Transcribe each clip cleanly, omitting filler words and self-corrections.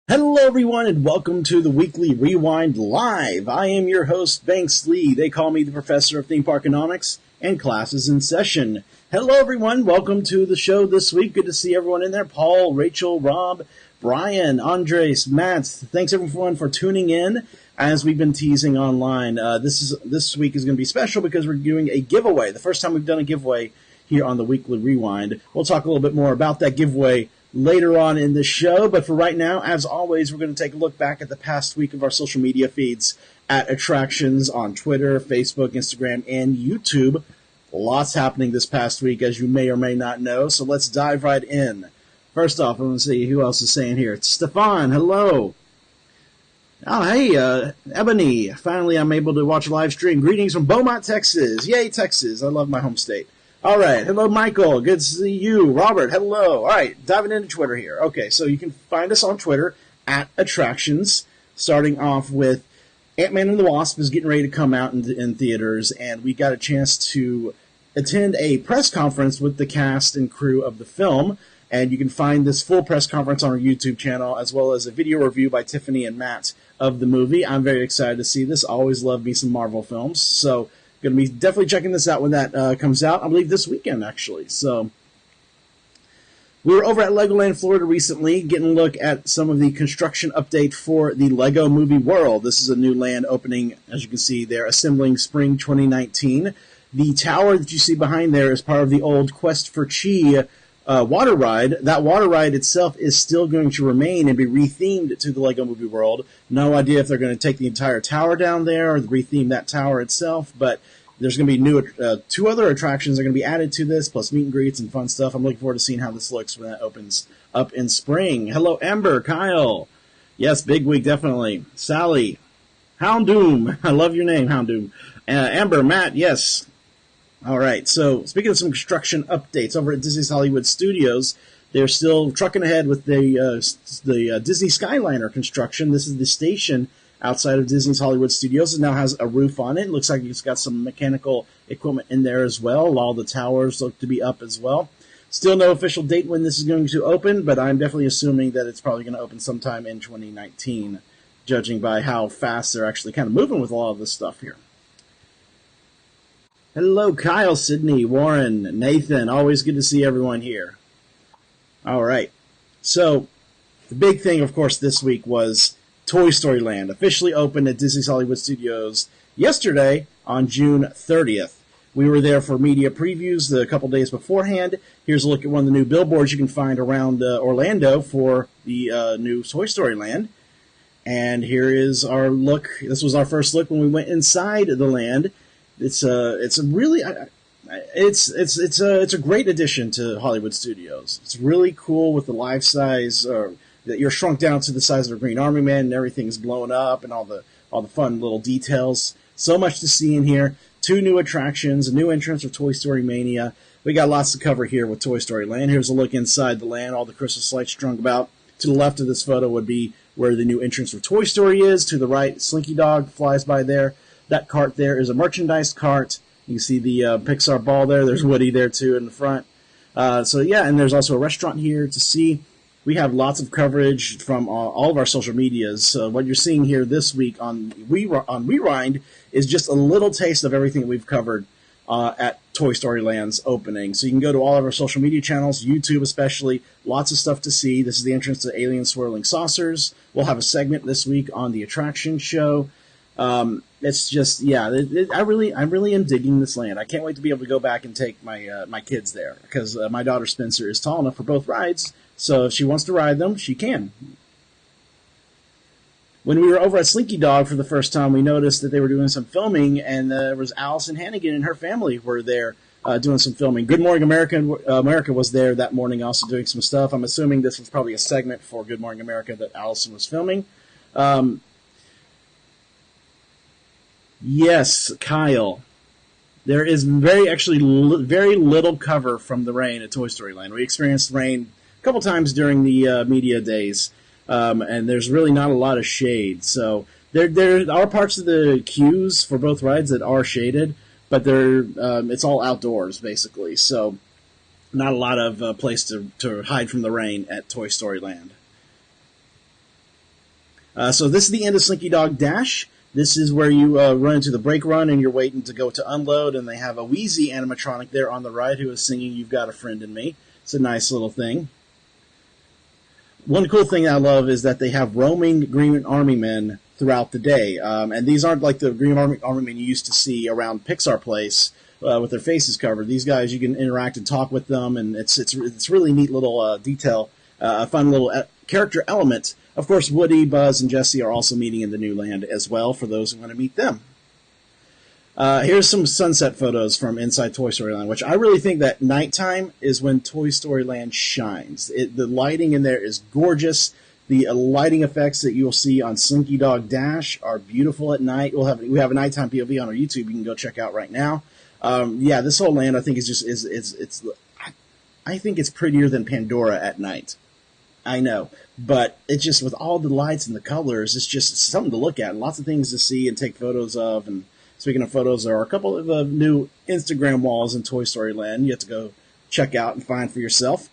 Hello, everyone, and welcome to the Weekly Rewind Live. I am your host, Banks Lee. They call me the Professor of Theme Parkonomics, and class is in session. Hello, everyone. Welcome to the show this week. Good to see everyone in there. Paul, Rachel, Rob, Brian, Andres, Matt. Thanks, everyone, for tuning in as we've been teasing online. This week is going to be special because we're doing a giveaway. The first time we've done a giveaway here on the Weekly Rewind. We'll talk a little bit more about that giveaway later on in the show, but for right now, as always, we're going to take a look back at the past week of our social media feeds at Attractions on Twitter, Facebook, Instagram, and YouTube. Lots happening this past week, as you may or may not know, so let's dive right in. First off, I'm going to see who else is saying here. It's Stefan, hello. Oh, hey, Ebony. Finally, I'm able to watch a live stream. Greetings from Beaumont, Texas. Yay, Texas. I love my home state. All right. Hello, Michael. Good to see you. Robert, hello. All right. Diving into Twitter here. Okay, so you can find us on Twitter at Attractions, starting off with Ant-Man and the Wasp is getting ready to come out in theaters, and we got a chance to attend a press conference with the cast and crew of the film, and you can find this full press conference on our YouTube channel, as well as a video review by Tiffany and Matt of the movie. I'm very excited to see this. Always love me some Marvel films, so going to be definitely checking this out when that comes out. I believe this weekend, actually. So we were over at Legoland, Florida recently, getting a look at some of the construction update for the Lego Movie World. This is a new land opening, as you can see. They're assembling spring 2019. The tower that you see behind there is part of the old Quest for Chi water ride. That water ride itself is still going to remain and be rethemed to the Lego Movie World. No idea if they're going to take the entire tower down there or retheme that tower itself, but there's going to be new two other attractions that are going to be added to this, plus meet and greets and fun stuff. I'm looking forward to seeing how this looks when that opens up in spring. Hello, Amber, Kyle. Yes, big week, definitely. Sally. Houndoom. I love your name, Houndoom. Amber, Matt, yes. All right, so speaking of some construction updates, over at Disney's Hollywood Studios, they're still trucking ahead with the Disney Skyliner construction. This is the station outside of Disney's Hollywood Studios. It now has a roof on it. It looks like it's got some mechanical equipment in there as well. All the towers look to be up as well. Still no official date when this is going to open, but I'm definitely assuming that it's probably going to open sometime in 2019, judging by how fast they're actually kind of moving with a lot of this stuff here. Hello, Kyle, Sydney, Warren, Nathan. Always good to see everyone here. All right. So the big thing, of course, this week was Toy Story Land, officially opened at Disney's Hollywood Studios yesterday on June 30th. We were there for media previews a couple days beforehand. Here's a look at one of the new billboards you can find around Orlando for the new Toy Story Land. And here is our look. This was our first look when we went inside the land. It's a great addition to Hollywood Studios. It's really cool with the life size, that you're shrunk down to the size of a Green Army Man, and everything's blown up, and all the fun little details. So much to see in here. 2 new attractions, a new entrance for Toy Story Mania. We got lots to cover here with Toy Story Land. Here's a look inside the land. All the Christmas lights strung about. To the left of this photo would be where the new entrance for Toy Story is. To the right, Slinky Dog flies by there. That cart there is a merchandise cart. You can see the Pixar ball there. There's Woody there, too, in the front. And there's also a restaurant here to see. We have lots of coverage from all of our social medias. So what you're seeing here this week on Rewind is just a little taste of everything that we've covered at Toy Story Land's opening. So you can go to all of our social media channels, YouTube especially, lots of stuff to see. This is the entrance to Alien Swirling Saucers. We'll have a segment this week on the attraction show. It's just, I really am digging this land. I can't wait to be able to go back and take my kids there, because my daughter Spencer is tall enough for both rides, so if she wants to ride them, she can. When we were over at Slinky Dog for the first time, we noticed that they were doing some filming, and there was Allison Hannigan and her family were there doing some filming. Good Morning America was there that morning also doing some stuff. I'm assuming this was probably a segment for Good Morning America that Allison was filming. Yes, Kyle. There is very little cover from the rain at Toy Story Land. We experienced rain a couple times during the media days, and there's really not a lot of shade. So there are parts of the queues for both rides that are shaded, but it's all outdoors basically. So not a lot of place to hide from the rain at Toy Story Land. So this is the end of Slinky Dog Dash. This is where you run into the brake run and you're waiting to go to unload, and they have a Wheezy animatronic there on the right who is singing "You've Got a Friend in Me." It's a nice little thing. One cool thing I love is that they have roaming Green Army men throughout the day. And these aren't like the Green Army men you used to see around Pixar Place with their faces covered. These guys, you can interact and talk with them, and it's really neat little detail, a fun little character element. Of course, Woody, Buzz, and Jessie are also meeting in the new land as well for those who want to meet them. Here's some sunset photos from inside Toy Story Land, which I really think that nighttime is when Toy Story Land shines. The lighting in there is gorgeous. The lighting effects that you'll see on Slinky Dog Dash are beautiful at night. We have a nighttime POV on our YouTube you can go check out right now. Yeah, this whole land I think I think it's prettier than Pandora at night. I know, but it's just with all the lights and the colors, it's something to look at and lots of things to see and take photos of. And speaking of photos, there are a couple of new Instagram walls in Toy Story Land you have to go check out and find for yourself.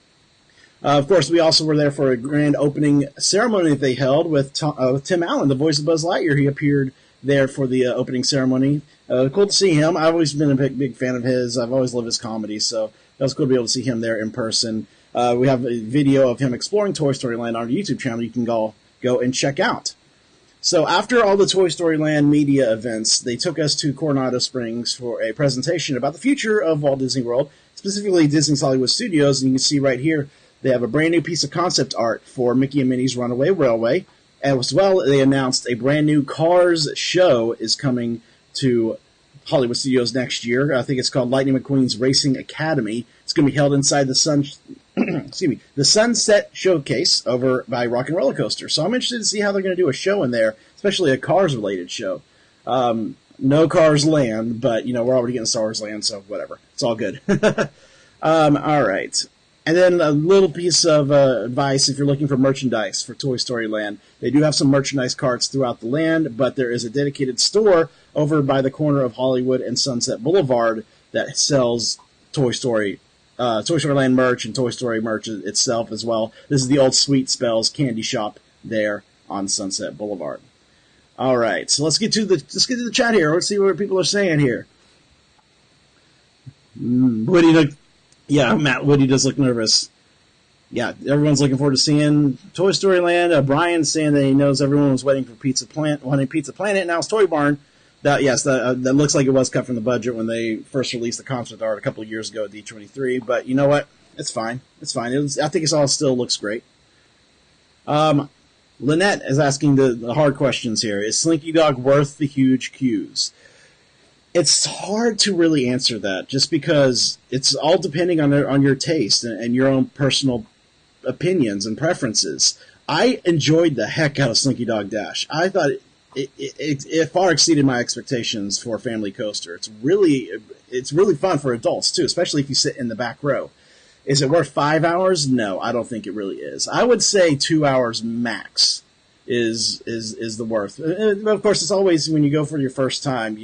Of course, we also were there for a grand opening ceremony that they held with Tim Allen, the voice of Buzz Lightyear. He appeared there for the opening ceremony. Cool to see him. I've always been a big fan of his. I've always loved his comedy, so that was cool to be able to see him there in person. We have a video of him exploring Toy Story Land on our YouTube channel you can go and check out. So after all the Toy Story Land media events, they took us to Coronado Springs for a presentation about the future of Walt Disney World, specifically Disney's Hollywood Studios. And you can see right here, they have a brand new piece of concept art for Mickey and Minnie's Runaway Railway. And as well, they announced a brand new Cars show is coming to Hollywood Studios next year. I think it's called Lightning McQueen's Racing Academy. It's going to be held inside the Sunset Showcase over by Rock and Roller Coaster. So I'm interested to see how they're going to do a show in there, especially a Cars-related show. No Cars Land, but, we're already getting Star Wars Land, so whatever. It's all good. All right. And then a little piece of advice if you're looking for merchandise for Toy Story Land. They do have some merchandise carts throughout the land, but there is a dedicated store over by the corner of Hollywood and Sunset Boulevard that sells Toy Story Land merch and Toy Story merch itself as well. This is the old Sweet Spells candy shop there on Sunset Boulevard. All right, so let's get to the chat here. Let's see what people are saying here. Woody does look nervous. Yeah, everyone's looking forward to seeing Toy Story Land. Brian's saying that he knows everyone was waiting for Pizza Planet. Now it's Toy Barn. That looks like it was cut from the budget when they first released the concept art a couple of years ago at D23. But you know what? It's fine. It's fine. I think it all still looks great. Lynette is asking the hard questions here. Is Slinky Dog worth the huge queues? It's hard to really answer that, just because it's all depending on your taste and your own personal opinions and preferences. I enjoyed the heck out of Slinky Dog Dash. I thought it far exceeded my expectations for a family coaster. It's really fun for adults too, especially if you sit in the back row. Is it worth 5 hours? No, I don't think it really is. I would say 2 hours max is the worth. Of course, it's always when you go for your first time,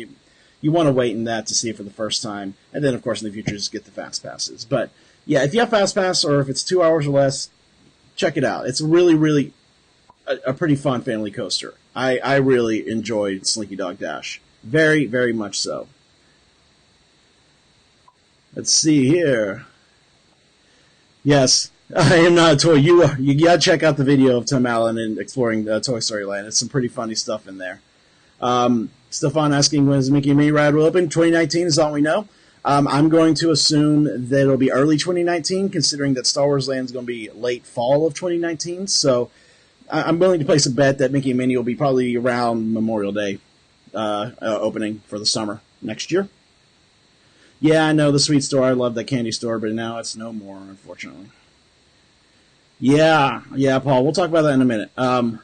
you want to wait in that to see it for the first time, and then of course in the future just get the fast passes. But yeah, if you have fast pass or if it's 2 hours or less, check it out. It's really a pretty fun family coaster. I really enjoyed Slinky Dog Dash. Very, very much so. Let's see here. Yes, I am not a toy. You gotta check out the video of Tim Allen and exploring Toy Story Land. It's some pretty funny stuff in there. Stefan asking when is Mickey and Minnie Ride will open. 2019 is all we know. I'm going to assume that it'll be early 2019, considering that Star Wars Land is going to be late fall of 2019. So I'm willing to place a bet that Mickey and Minnie will be probably around Memorial Day opening for the summer next year. Yeah, I know the sweet store. I love that candy store, but now it's no more, unfortunately. Yeah, Paul. We'll talk about that in a minute. All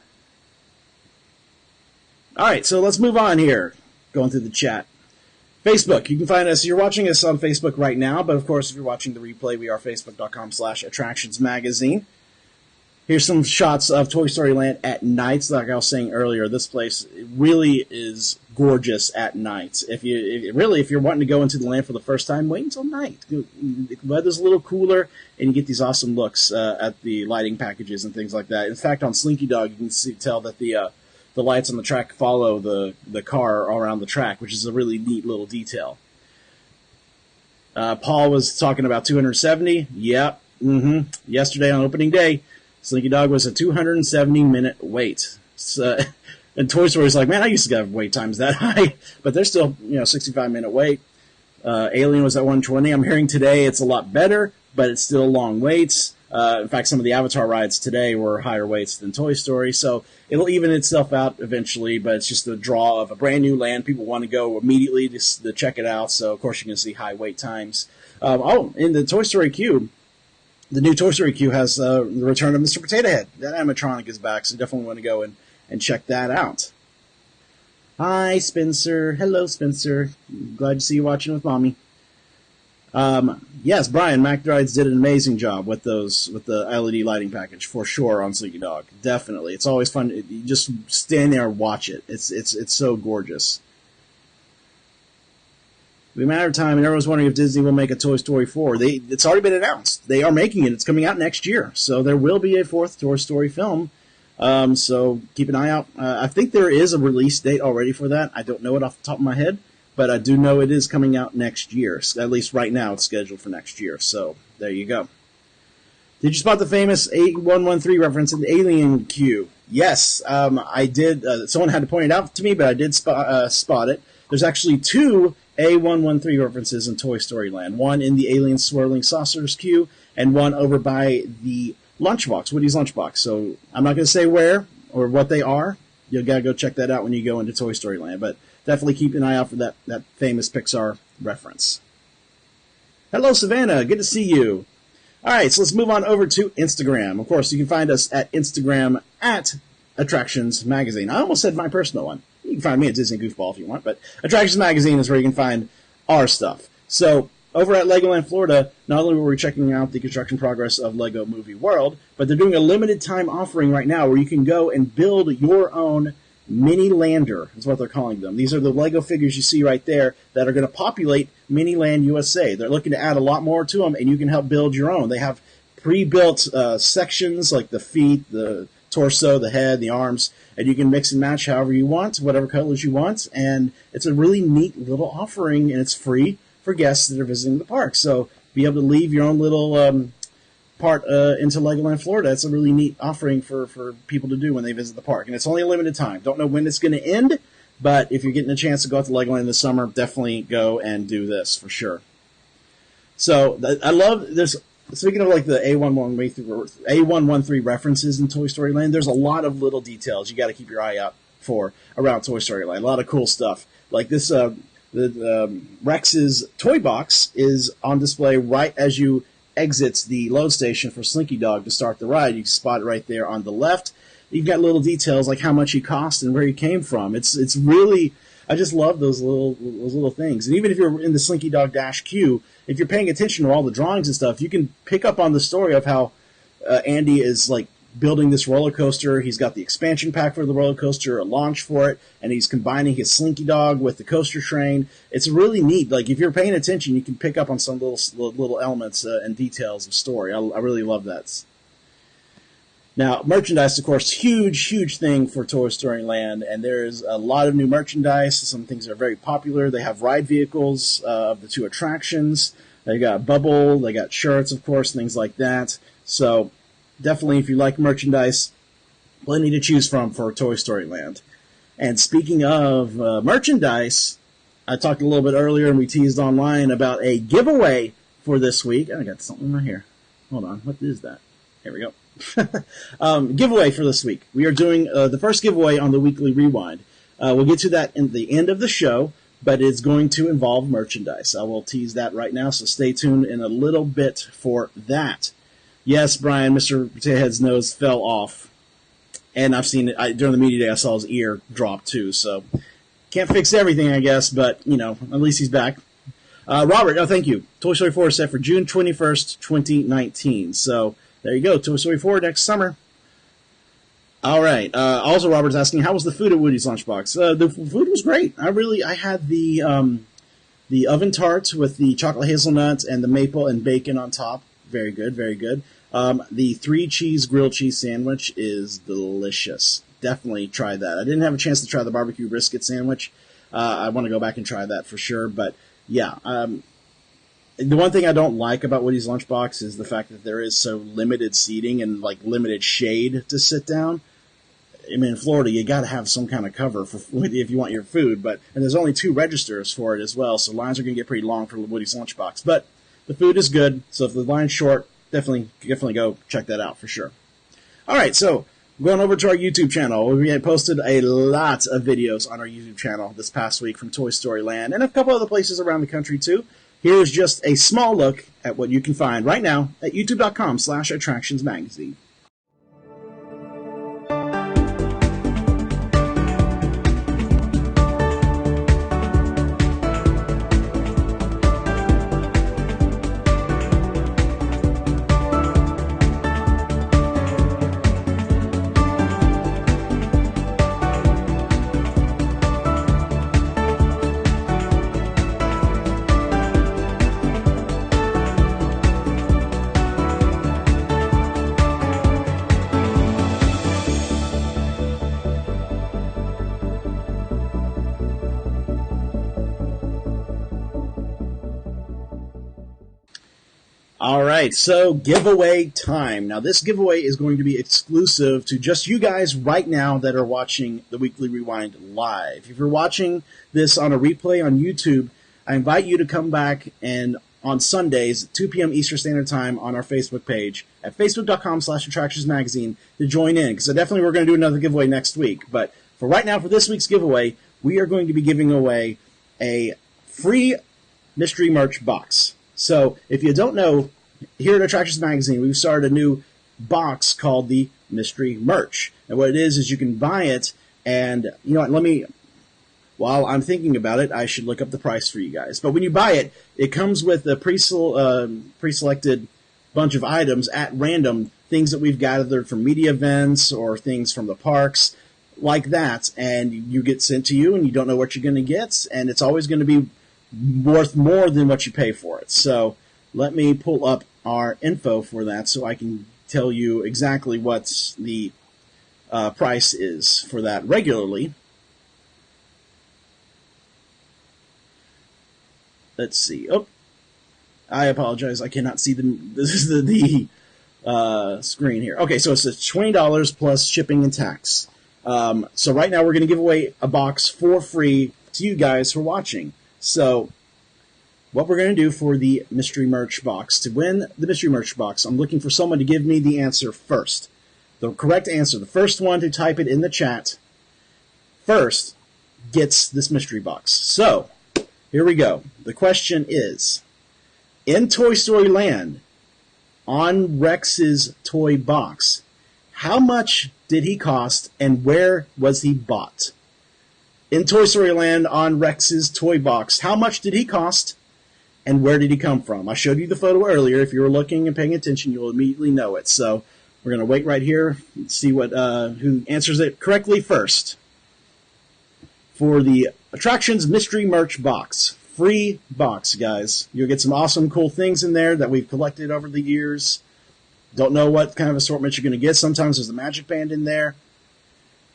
right, so let's move on here. Going through the chat. Facebook. You can find us. You're watching us on Facebook right now, but of course, if you're watching the replay, we are facebook.com/attractionsmagazine. Here's some shots of Toy Story Land at night. Like I was saying earlier, this place really is gorgeous at night. If you're wanting to go into the land for the first time, wait until night. The weather's a little cooler, and you get these awesome looks at the lighting packages and things like that. In fact, on Slinky Dog, you can tell that the the lights on the track follow the car around the track, which is a really neat little detail. Paul was talking about 270. Yep. Yesterday on opening day, Slinky Dog was a 270-minute wait. So, and Toy Story's like, man, I used to have wait times that high, but they're still, 65-minute wait. Alien was at 120. I'm hearing today it's a lot better, but it's still long waits. In fact, some of the Avatar rides today were higher waits than Toy Story, so it'll even itself out eventually, but it's just the draw of a brand new land. People want to go immediately to check it out, so of course you're going to see high wait times. In the Toy Story queue, the new Toy Story queue has the return of Mr. Potato Head. That animatronic is back, so definitely want to go and check that out. Hi, Spencer. Hello, Spencer. Glad to see you watching with Mommy. Yes, Brian, MacDrides did an amazing job with the LED lighting package for sure on Slinky Dog. Definitely, it's always fun. You just stand there and watch it. It's so gorgeous. It'll be a matter of time, and everyone's wondering if Disney will make a Toy Story 4. It's already been announced. They are making it. It's coming out next year, so there will be a fourth Toy Story film. So keep an eye out. I think there is a release date already for that. I don't know it off the top of my head, but I do know it is coming out next year. At least right now it's scheduled for next year. So there you go. Did you spot the famous A113 reference in the Alien queue? Yes, I did. Someone had to point it out to me, but I did spot it. There's actually two A113 references in Toy Story Land. One in the Alien Swirling Saucers queue, and one over by the Lunchbox, Woody's Lunchbox. So I'm not going to say where or what they are. You've got to go check that out when you go into Toy Story Land. But definitely keep an eye out for that famous Pixar reference. Hello, Savannah. Good to see you. All right, so let's move on over to Instagram. Of course, you can find us at Instagram at Attractions Magazine. I almost said my personal one. You can find me at Disney Goofball if you want, but Attractions Magazine is where you can find our stuff. So over at Legoland Florida, not only were we checking out the construction progress of Lego Movie World, but they're doing a limited time offering right now where you can go and build your own mini lander, is what they're calling them. These are the Lego figures you see right there that are going to populate Miniland USA. They're looking to add a lot more to them, and you can help build your own. They have pre-built sections like the feet, the torso, the head, the arms, and you can mix and match however you want, whatever colors you want, and it's a really neat little offering, and it's free for guests that are visiting the park. So be able to leave your own little part into Legoland Florida. It's a really neat offering for people to do when they visit the park. And it's only a limited time. Don't know when it's going to end, but if you're getting a chance to go out to Legoland this summer, definitely go and do this for sure. So I love this. Speaking of like the A113 references in Toy Story Land, there's a lot of little details you got to keep your eye out for around Toy Story Land. A lot of cool stuff. Like this, Rex's toy box is on display right as you exit the load station for Slinky Dog to start the ride. You can spot it right there on the left. You've got little details like how much he cost and where he came from. It's really, I just love those little things. And even if you're in the Slinky Dog Dash queue, if you're paying attention to all the drawings and stuff, you can pick up on the story of how Andy is like building this roller coaster. He's got the expansion pack for the roller coaster, a launch for it, and he's combining his Slinky Dog with the coaster train. It's really neat. Like if you're paying attention, you can pick up on some little elements and details of story. I really love that. Now, merchandise, of course, huge thing for Toy Story Land, and there's a lot of new merchandise. Some things are very popular. They have ride vehicles of the two attractions. They got Bubble. They got shirts, of course, things like that. So definitely, if you like merchandise, plenty to choose from for Toy Story Land. And speaking of merchandise, I talked a little bit earlier and we teased online about a giveaway for this week. I got something right here. Hold on. What is that? Here we go. Giveaway for this week. We are doing the first giveaway on the Weekly Rewind. We'll get to that in the end of the show, but it's going to involve merchandise. I will tease that right now, so stay tuned in a little bit for that. Yes, Brian, Mr. Potato Head's nose fell off. And I've seen it during the media day. I saw his ear drop too. So can't fix everything, I guess, but at least he's back. Robert, thank you. Toy Story 4 is set for June 21st, 2019. So there you go. Toy Story 4 next summer. All right. Also, Robert's asking, how was the food at Woody's Lunchbox? The food was great. I had the oven tart with the chocolate hazelnuts and the maple and bacon on top. Very good, very good. The 3-cheese grilled cheese sandwich is delicious. definitely try that. I didn't have a chance to try the barbecue brisket sandwich. I want to go back and try that for sure. But yeah, the one thing I don't like about Woody's Lunchbox is the fact that there is so limited seating and like limited shade to sit down. I mean, in Florida, you got to have some kind of cover if you want your food, and there's only 2 registers for it as well, so lines are going to get pretty long for Woody's Lunchbox. But the food is good, so if the line's short, definitely go check that out for sure. All right, so going over to our YouTube channel, we had posted a lot of videos on our YouTube channel this past week from Toy Story Land and a couple other places around the country too. Here's just a small look at what you can find right now at youtube.com/attractionsmagazine. All right, so giveaway time. Now, this giveaway is going to be exclusive to just you guys right now that are watching the Weekly Rewind live. If you're watching this on a replay on YouTube, I invite you to come back and on Sundays, 2 p.m. Eastern Standard Time on our Facebook page at facebook.com/attractionsmagazine to join in, because definitely we're going to do another giveaway next week. But for right now, for this week's giveaway, we are going to be giving away a free mystery merch box. So if you don't know, here at Attractions Magazine, we've started a new box called the Mystery Merch. And what it is you can buy it, and you know what, while I'm thinking about it, I should look up the price for you guys. But when you buy it, it comes with a pre-selected bunch of items at random, things that we've gathered from media events or things from the parks, like that. And you get sent to you, and you don't know what you're going to get, and it's always going to be worth more than what you pay for it. So let me pull up our info for that so I can tell you exactly what the price is for that regularly. Let's see. Oh, I apologize. I cannot see the screen here. Okay, so it's $20 plus shipping and tax. So right now we're going to give away a box for free to you guys for watching. So what we're going to do for the mystery merch box, to win the mystery merch box, I'm looking for someone to give me the answer first. The correct answer, the first one to type it in the chat first gets this mystery box. So, here we go. The question is, in Toy Story Land, on Rex's toy box, how much did he cost and where was he bought? In Toy Story Land, on Rex's toy box, how much did he cost and where did he come from? I showed you the photo earlier. If you were looking and paying attention, you'll immediately know it. So we're going to wait right here and see who answers it correctly first. For the Attractions Mystery Merch Box. Free box, guys. You'll get some awesome, cool things in there that we've collected over the years. Don't know what kind of assortment you're going to get. Sometimes there's a magic band in there.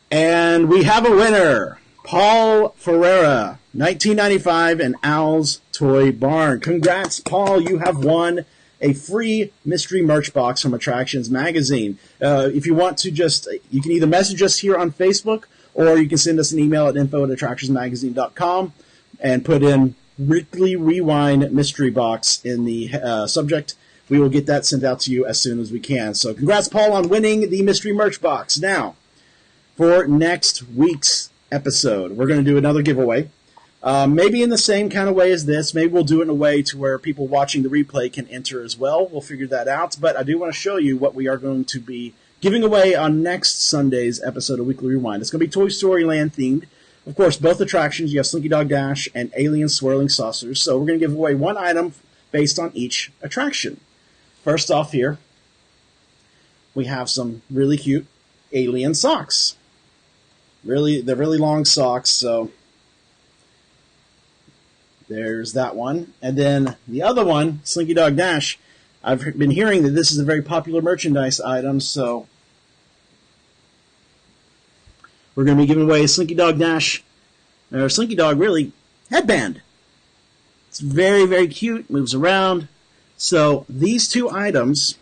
And we have a winner. Paul Ferreira, 1995 and Al's Toy Barn. Congrats, Paul. You have won a free mystery merch box from Attractions Magazine. If you want to you can either message us here on Facebook or you can send us an email at info@attractionsmagazine.com and put in Weekly Rewind Mystery Box in the subject. We will get that sent out to you as soon as we can. So congrats, Paul, on winning the mystery merch box. Now, for next week's episode, we're going to do another giveaway. Maybe in the same kind of way as this. Maybe we'll do it in a way to where people watching the replay can enter as well. We'll figure that out. But I do want to show you what we are going to be giving away on next Sunday's episode of Weekly Rewind. It's going to be Toy Story Land themed. Of course, both attractions. You have Slinky Dog Dash and Alien Swirling Saucers. So we're going to give away one item based on each attraction. First off here, we have some really cute alien socks. They're really long socks, so there's that one. And then the other one, Slinky Dog Dash, I've been hearing that this is a very popular merchandise item, so we're going to be giving away a Slinky Dog Dash, or Slinky Dog, really, headband. It's very, very cute, moves around. So these two items,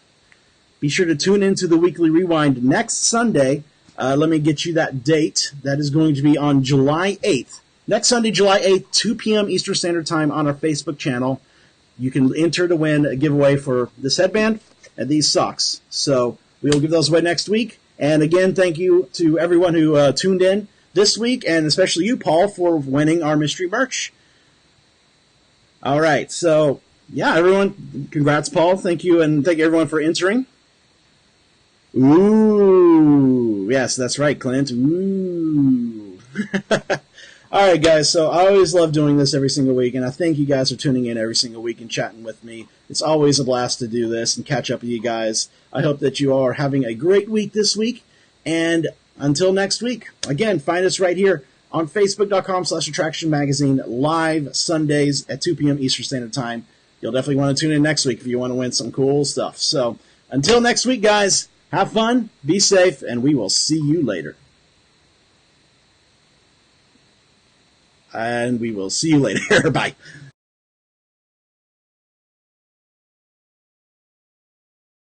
be sure to tune into the Weekly Rewind next Sunday. Let me get you that date. That is going to be on July 8th. Next Sunday, July 8th, 2 p.m. Eastern Standard Time on our Facebook channel. You can enter to win a giveaway for this headband and these socks. So we will give those away next week. And again, thank you to everyone who tuned in this week, and especially you, Paul, for winning our mystery merch. All right, so yeah, everyone, congrats, Paul. Thank you, and thank you everyone for entering. Ooh, yes, that's right, Clint. Ooh. All right, guys, so I always love doing this every single week, and I thank you guys for tuning in every single week and chatting with me. It's always a blast to do this and catch up with you guys. I hope that you all are having a great week this week, and until next week, again, find us right here on Facebook.com/Attraction Magazine, live Sundays at 2 p.m. Eastern Standard Time. You'll definitely want to tune in next week if you want to win some cool stuff. So until next week, guys, have fun, be safe, and we will see you later. And we will see you later. Bye.